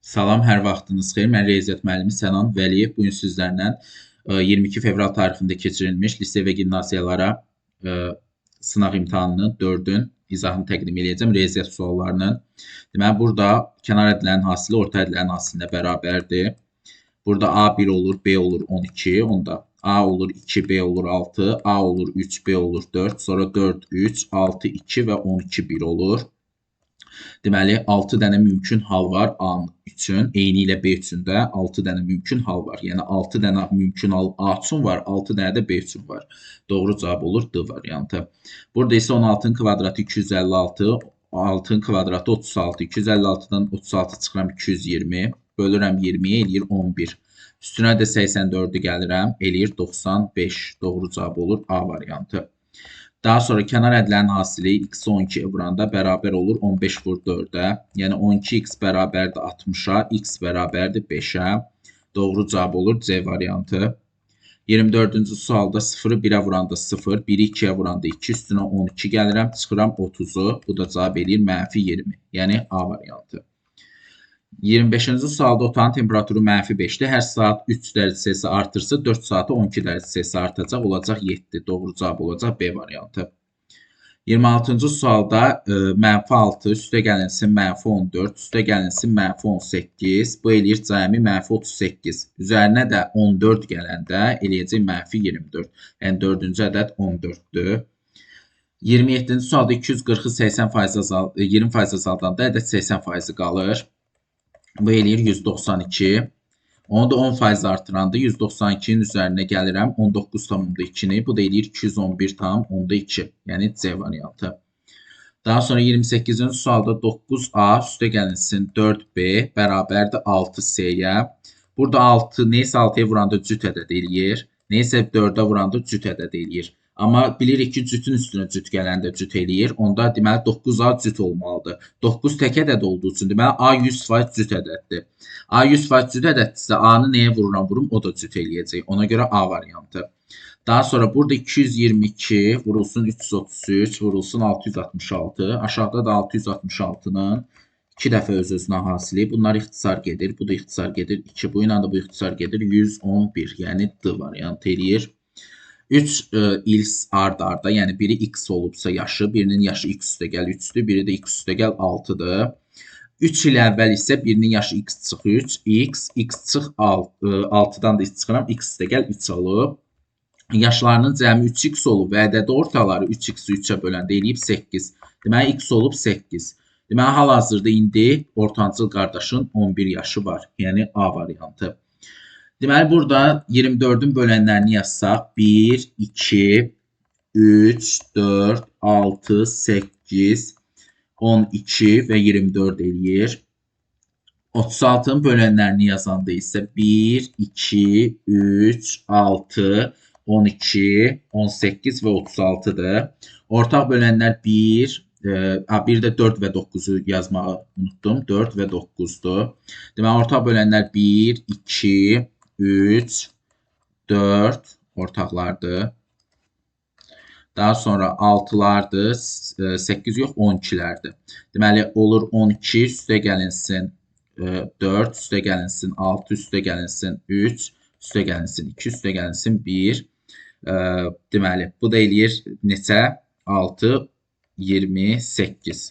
Salam, hər vaxtınız xeyir. Mən Riyaziyyat müəllimi Sənan Vəliyev. Bu gün sizlərlə 22 fevral tarixində keçirilmiş lisey və gimnaziyalara e, sınaq imtahanının 4-ün izahını təqdim edəcəm. Riyaziyyat suallarının. Deməli, burada kənar ədlərin hasili orta ədlərin hasilinə bərabərdir. Burada A1 olur, B olur 12, onda A olur 2, B olur 6, A olur 3, B olur 4, sonra 4, 3, 6, 2 və 12, 1 olur. Deməli, 6 dənə mümkün hal var A üçün, eyni ilə B üçün də 6 dənə mümkün hal var. Yəni 6 dənə mümkün hal A üçün var, 6 dənə də B üçün var. Doğru cavab olur D variantı. Burada isə 16-nın kvadratı 256, 6-nın kvadratı 36, 256-dan 36 çıxıram 220, bölürəm 20-yə eləyir 11. Üstünə də 84-ü gəlirəm, eləyir 95. Doğru cavab olur A variantı. Daha sonra kənar ədlərin hasili x 12 vuranda bərabər olur 15 vur 4-ə. Yəni 12x bərabərdir 60-a, x bərabərdir 5-ə. Doğru cavab olur C variantı. 24-cü sualda 0-ı 1-ə vuranda 0, 1-i 2-yə vuranda 2, üstünə 12 gəlirəm, çıxıram 30-u. Bu da cavab eləyir -20. Yəni A variantı. 25-ci sualda otağın temperaturu -5-dir. Hər saat 3 dərəcə Selsi artırsa 4 saata 12 dərəcə Selsi artacaq, olacaq 7. Doğru cavab olacaq B variantı. 26-cı sualda -6 üstə gəlinsin -14, üstə gəlinsin -18. Bu eləyir cəmi -38. Üzərinə də 14 gələndə eləyəcək -24. Yəni 4-cü ədəd 14-dür. 27-ci sualda 240-ı 20% azaldanda ədəd 80% qalır. Bu eləyir 192. Onu da 10% artıranda 192-nin üzərinə gəlirəm 19,2-ni. Bu da eləyir 211,2. Yəni C variantı. Daha sonra 28-ci sualda 9A üstə gəlinsin 4B bərabərdir 6C-yə. Burada 6 neysə 6-ya vuranda cüt ədəd eləyir. Neysə 4-ə vuranda cüt ədəd eləyir. Amma bilirik ki, cütün üstünə cüt gələndə cüt eləyir. Onda deməli 9A cüt olmalıdır. 9 tək ədəd olduğu üçün deməli A 100% cüt ədəddir. A 100% cüt ədəddirsə A-nı nəyə vururam vurum o da cüt eləyəcək. Ona görə A variantı. Daha sonra burada 222 vurulsun 333 vurulsun 666. Aşağıda da 666-nın 2 dəfə öz-özünə hasili. Bunlar ixtisar gedir. Bu da ixtisar gedir. 2 bu ilə də bu ixtisar gedir. 111. Yəni D variantı eləyir. 3 il ard-arda, yəni biri x olubsa yaşı, birinin yaşı x üstə gəl 3-dür, biri də x üstə gəl 6-dır. 3 il əvvəl isə birinin yaşı x çıx 3, x çıx 6-dan da x çıxıram, x üstə gəl 3 olub. Yaşlarının cəmi 3x olub və ədədi ortaları 3x-i 3-ə böləndə eləyib 8. Deməli, x olub 8. Deməli, hal-hazırda indi ortancıl qardaşın 11 yaşı var, yəni A variantı. Deməli, burada 24-ün bölənlərini yazsaq, 1, 2, 3, 4, 6, 8, 12 və 24 eləyir. 36-nın bölənlərini yazanda isə 1, 2, 3, 6, 12, 18 və 36-dır. Ortaq bölənlər 1, bir də 4 və 9-u yazmağı unutdum. 4 və 9-dur. Deməli, ortaq bölənlər 1, 2, 3, 4 ortaqlardır. Daha sonra 6'lardır, 8 yox 12'lərdir. Deməli, olur 12 üstə gəlinsin 4, üstə gəlinsin 6, üstə gəlinsin 3, üstə gəlinsin 2, üstə gəlinsin 1. Deməli, bu da eləyir neçə? 6, 28.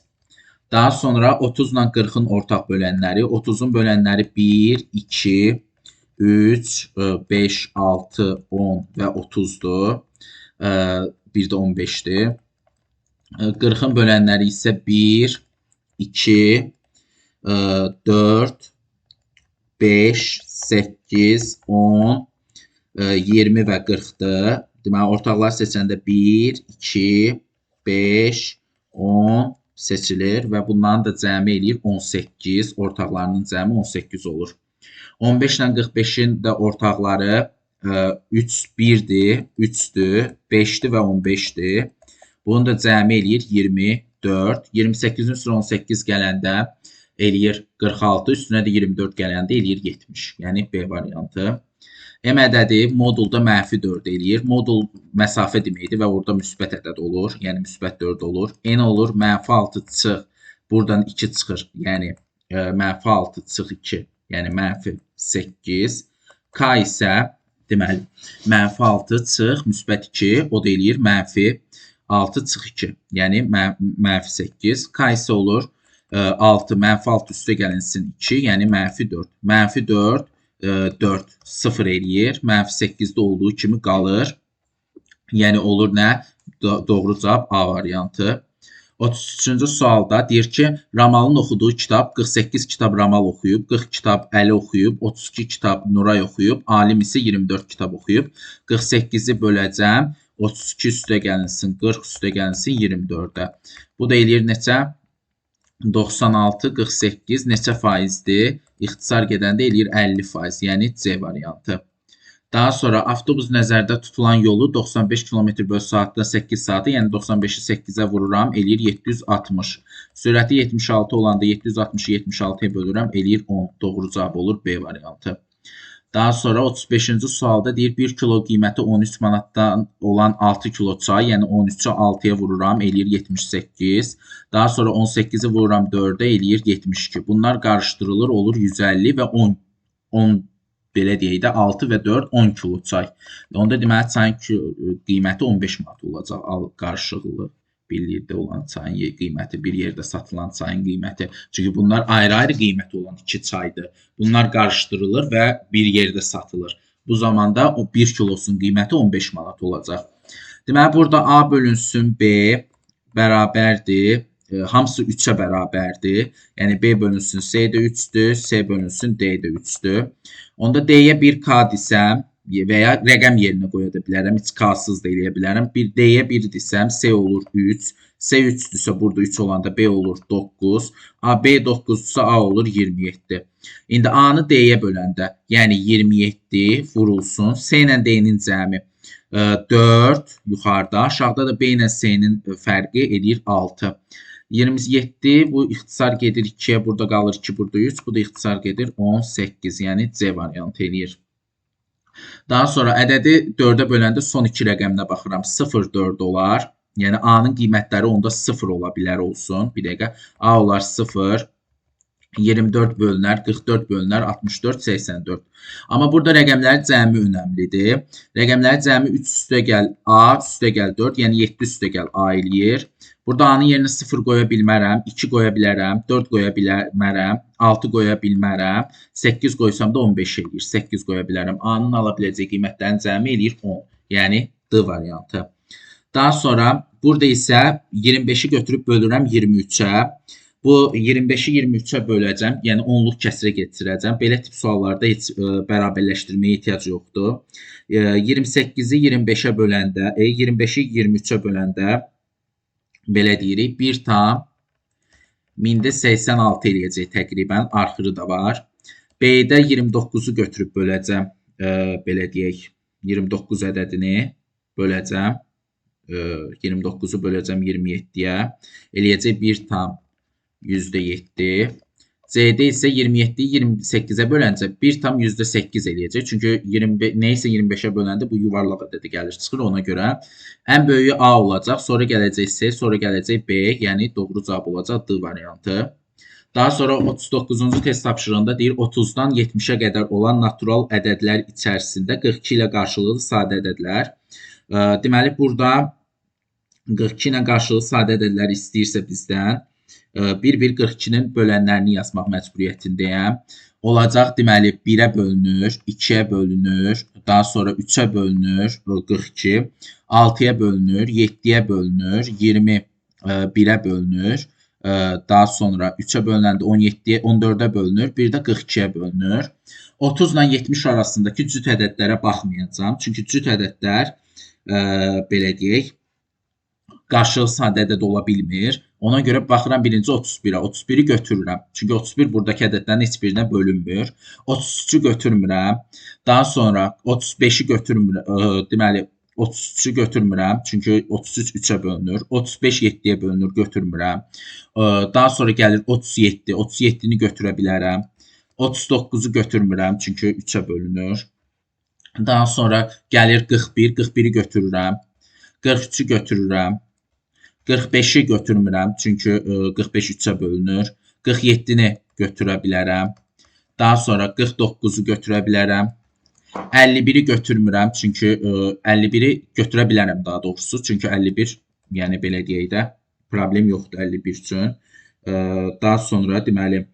Daha sonra 30 ilə 40-ın ortaq bölənləri. 30-un bölənləri 1, 2, 3, 5, 6, 10 və 30'dur. Bir də 15'dir. 40-ın bölənləri isə 1, 2, 4, 5, 8, 10, 20 və 40'dır. Deməli, ortaqlar seçəndə 1, 2, 5, 10 seçilir və bunların da cəmi eləyir 18. Ortaqlarının cəmi 18 olur. 15 ilə 45'in də ortaqları 3, 1'dir, 3'dür, 5'dir və 15'dir. Bunun da cəmi eləyir 24. 28'in üstünə 18 gələndə eləyir 46, üstünə də 24 gələndə eləyir 70. Yəni B variantı. M ədədi modulda -4 eləyir. Modul məsafə deməkdir və orada müsbət ədəd olur. Yəni müsbət 4 olur. N olur -6 çıx. Buradan 2 çıxır. Yəni -6 çıx 2, yəni -8. K isə deməli -6 çıx -2, o da eləyir -6 çıx 2, yəni -8. K isə olur 6 -6 üstə gəlinsin 2, yəni -4. -4 4 0 eləyir. -8-də olduğu kimi qalır. Yəni olur nə? Doğru cavab A variantı. 33-cü sualda deyir ki, Ramalın oxuduğu kitab 48 kitab Ramal oxuyub, 40 kitab Əli oxuyub, 32 kitab Nuray oxuyub, Alim isə 24 kitab oxuyub. 48-i böləcəm, 32 üstə gəlinsin, 40 üstə gəlinsin 24-ə. Bu da eləyir neçə? 96, 48 neçə faizdir? İxtisar gedəndə eləyir 50%, yəni C variantı. Daha sonra avtobus nəzərdə tutulan yolu 95 km/saatda 8 saatı, yəni 95-i 8-ə vururam, eləyir 760. Sürəti 76 olanda 760-ı 76-ya bölürəm, eləyir 10. Doğru cavab olur B variantı. Daha sonra 35-ci sualda deyir 1 kilo qiyməti 13 manatdan olan 6 kilo çay, yəni 13-ü 6-ya vururam, eləyir 78. Daha sonra 18-i vururam 4-ə, eləyir 72. Bunlar qarışdırılır, olur 150 və 10 belə deyək də 6 və 4 10 kilo çay. Onda deməli çayın qiyməti 15 manat olacaq. Qarışıqlı bir yerdə olan çayın qiyməti, bir yerdə satılan çayın qiyməti. Çünki bunlar ayrı-ayrı qiyməti olan iki çaydır. Bunlar qarışdırılır və bir yerdə satılır. Bu zamanda o 1 kilosunun qiyməti 15 manat olacaq. Deməli burada A bölünsün B bərabərdir. Hamısı 3-ə bərabərdir. Yəni B bölünsün C-də 3-dür, C bölünsün D-də 3-dür. Onda D-yə 1K desəm və ya rəqəm yerinə qoya da bilərəm, heç K-sız da eləyə bilərəm. D-yə 1 desəm C olur 3, C 3-dürsə burada 3 olanda B olur 9, B 9-dursa A olur 27. İndi A-nı D-yə böləndə, yəni 27 vurulsun, C ilə D-nin cəmi 4 yuxarıda, aşağıda da B ilə C-nin fərqi eləyir 6. 27 bu ixtisar gedir 2-yə, burada qalır 2, burada 3, bu da ixtisar gedir 18, yəni C variantı eləyir. Daha sonra ədədi 4-ə böləndə son 2 rəqəminə baxıram, 0, 4 olar. Yəni A-nın qiymətləri onda 0 ola bilər olsun. Bir dəqiqə, A olar 0, 24 bölünər, 44 bölünər, 64, 84. Amma burada rəqəmlərin cəmi önəmlidir. Rəqəmlərin cəmi 3 üstə gəl A, üstə gəl 4, yəni 7 üstə gəl A eləyir. Burada A-nın yerinə 0 qoya bilmərəm, 2 qoya bilərəm, 4 qoya bilmərəm, 6 qoya bilmərəm, 8 qoysam da 15 eləyir, 8 qoya bilərəm. A-nın ala biləcəyi qiymətlərin cəmi eləyir 10, yəni D variantı. Daha sonra burada isə 25-i götürüb bölürəm 23-ə. Bu 25-i 23-ə böləcəm, yəni 10-luq kəsrə getirəcəm. Belə tip suallarda heç bərabərləşdirməyə ehtiyac yoxdur. 28-i 25-ə böləndə, 25-i 23-ə böləndə belə deyirik, 1 tam 1000-də 86 eləyəcək təqribən, arxırı da var. B-də 29-u götürüb böləcəm, belə deyək, 29 ədədini böləcəm, 29-u böləcəm 27-yə, eləyəcək 1 tam %7. C-də isə 27-yi 28-ə böləncə 1 tam %8 eləyəcək. Çünki neysə 25-ə böləndə bu yuvarlaq ədədi gəlir çıxır. Ona görə ən böyüyü A olacaq, sonra gələcək C, sonra gələcək B, yəni doğru cavab olacaq D variantı. Daha sonra 39-cu test tapşırığında deyir 30-dan 70-ə qədər olan natural ədədlər içərisində 42 ilə qarşılıqlı sadə ədədlər. Deməli burada 42 ilə qarşılıqlı sadə ədədlər istəyirsə bizdən bir-bir 42-nin bölənlərini yazmaq məcburiyyətindəyəm. Olacaq, deməli, 1-ə bölünür, 2-yə bölünür, daha sonra 3-ə bölünür, 42, 6-ya bölünür, 7-yə bölünür, 21-ə bölünür, daha sonra 3-ə bölünəndə 17-yə, 14-ə bölünür, bir də 42-yə bölünür. 30 ilə 70 arasındakı cüt ədədlərə baxmayacağım. Çünki cüt ədədlər, belə deyək, qarşılıqlı sadə ədəd ola bilmir. Ona görə baxıram birinci 31-ə. 31-i götürürəm. Çünki 31 buradakı ədədlərin heç birinə bölünmür. 33-ü götürmürəm. Daha sonra 35-i götürmürəm. Deməli, 33-ü götürmürəm. Çünki 33 3-ə bölünür. 35 7-yə bölünür, götürmürəm. Daha sonra gəlir 37. 37-ni götürə bilərəm. 39-u götürmürəm. Çünki 3-ə bölünür. Daha sonra gəlir 41. 41-i götürürəm. 43-ü götürürəm. 45-i götürmürəm, çünki 45 3-ə bölünür. 47-ni götürə bilərəm. Daha sonra 49-u götürə bilərəm. 51-i götürmürəm, çünki 51-i götürə bilərəm daha doğrusu. Çünki 51, yəni belə deyək də, problem yoxdur 51 üçün. Daha sonra deməli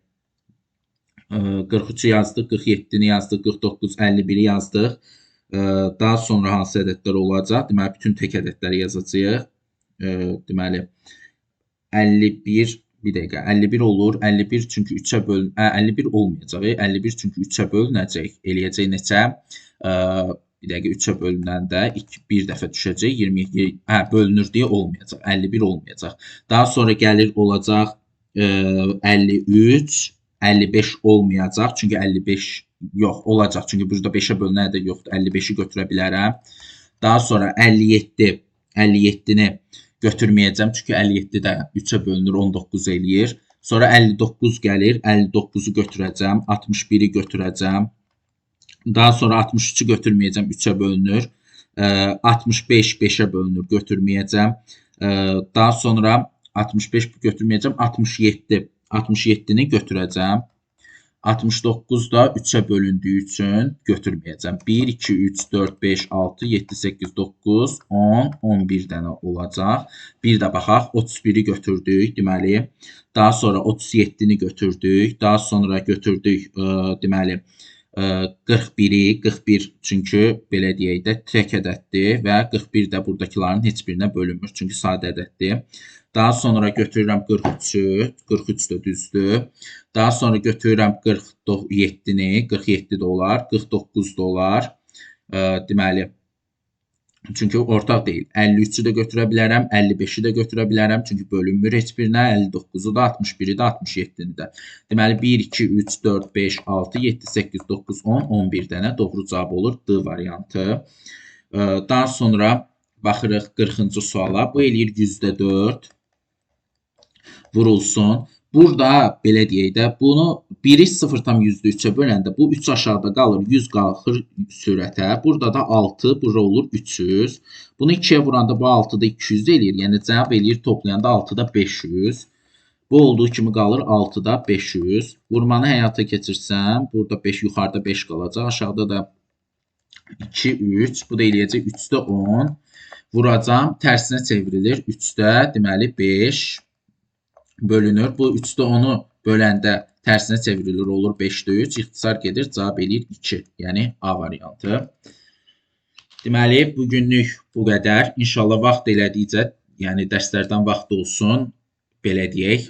43-ü yazdıq, 47-ni yazdıq, 49, 51-i yazdıq. Daha sonra hansı ədədlər olacaq? Deməli bütün tək ədədləri yazacağıq. Deməli 51 bir dəqiqə 51 olur. 51 çünki 3-ə 51 olmayacaq. 51 çünki 3-ə bölünəcək. Eləyəcək neçə? Bir dəqiqə 3-ə bölünəndə bir dəfə düşəcək. 22 bölünür deyə olmayacaq. 51 olmayacaq. Daha sonra gəlir olacaq 53, 55 olmayacaq. Çünki 55 yox olacaq. Çünki burada 5-ə bölünən ədəd yoxdur. 55-i götürə bilərəm. Daha sonra 57, 57-ni götürməyəcəm, çünki 57 də 3-ə bölünür, 19 eləyir. Sonra 59 gəlir, 59-u götürəcəm, 61-i götürəcəm. Daha sonra 63-ü götürməyəcəm, 3-ə bölünür. 65 5-ə bölünür, götürməyəcəm. Daha sonra 65 götürməyəcəm, 67, 67-ni götürəcəm. 69 da 3-ə bölündüyü üçün götürməyəcəm. 1, 2, 3, 4, 5, 6, 7, 8, 9, 10, 11 dənə olacaq. Bir də baxaq, 31-i götürdük, deməli. Daha sonra 37-ni götürdük. Daha sonra götürdük, deməli, 41-i, 41 çünki belə deyək də tək ədəddir və 41 də buradakıların heç birinə bölünmür, çünki sadə ədəddir. Daha sonra götürürəm 43-ü, 43 də düzdür. Daha sonra götürürəm 47-ni, 47 də olar, 49 da olar. Deməli, çünki ortaq deyil. 53-ü də götürə bilərəm, 55-i də götürə bilərəm, çünki bölünmür heç birinə. 59-u da, 61-i də, 67-ni də. Deməli, 1, 2, 3, 4, 5, 6, 7, 8, 9, 10, 11 dənə doğru cavab olur D variantı. Daha sonra baxırıq 40-cı suala. Bu eləyir %4. Vurulsun. Burada belə deyək də, bunu 1-i 0,3-ə böləndə bu 3 aşağıda qalır, 100 qalxır sürətə. Burada da 6, bura olur 300. Bunu 2-yə vuranda bu 6-da 200 eləyir. Yəni cavab eləyir toplayanda 6-da 500. Bu olduğu kimi qalır 6-da 500. Vurmanı həyata keçirsəm, burada 5 yuxarıda 5 qalacaq. Aşağıda da 2, 3. Bu da eləyəcək 3-də 10. Vuracam, tərsinə çevrilir. 3-də deməli 5 bölünür. Bu 3-də 10-u böləndə tərsinə çevrilir, olur 5-də 3. İxtisar gedir, cavab eləyir 2. Yəni A variantı. Deməli, bugünlük bu qədər. İnşallah vaxt elədikcə, yəni dərslərdən vaxt olsun, belə deyək.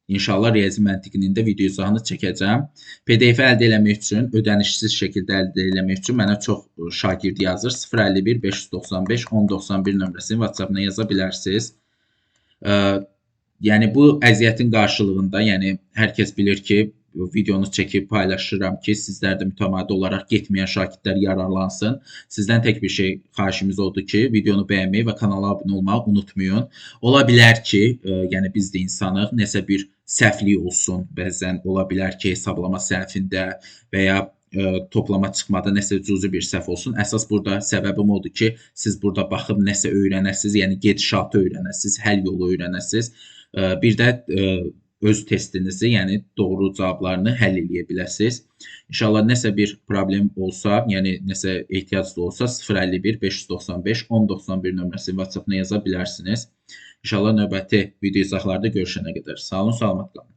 İnşallah riyazi məntiqinin də video izahını çəkəcəm. PDF əldə eləmək üçün, ödənişsiz şəkildə əldə eləmək üçün mənə çox şagird yazır. 051 595 1091 nömrəsini WhatsApp-na yaza bilərsiniz. Yəni bu əziyyətin qarşılığında, yəni hər kəs bilir ki, videonu çəkib paylaşıram ki, sizlər də mütəmadi olaraq getməyən şagirdlər yararlansın. Sizdən tək bir şey xahişimiz odur ki, videonu bəyənməyi və kanala abunə olmağı unutmayın. Ola bilər ki, yəni biz də insanıq, nəsə bir səhvlik olsun, bəzən ola bilər ki, hesablama səhvində və ya toplama çıxmada nəsə cüzi bir səhv olsun. Əsas burada səbəbim odur ki, siz burada baxıb nəsə öyrənəsiz, yəni gedişatı öyrənəsiz, həll yolu öyrənəsiz. Bir də öz testinizi, yəni doğru cavablarını həll eləyə biləsiniz. İnşallah nəsə bir problem olsa, yəni nəsə ehtiyaclı olsa 051 595 1091 nömrəsini WhatsApp-na yaza bilərsiniz. İnşallah növbəti video izahlarda görüşənə qədər. Sağ olun, salamat qalın.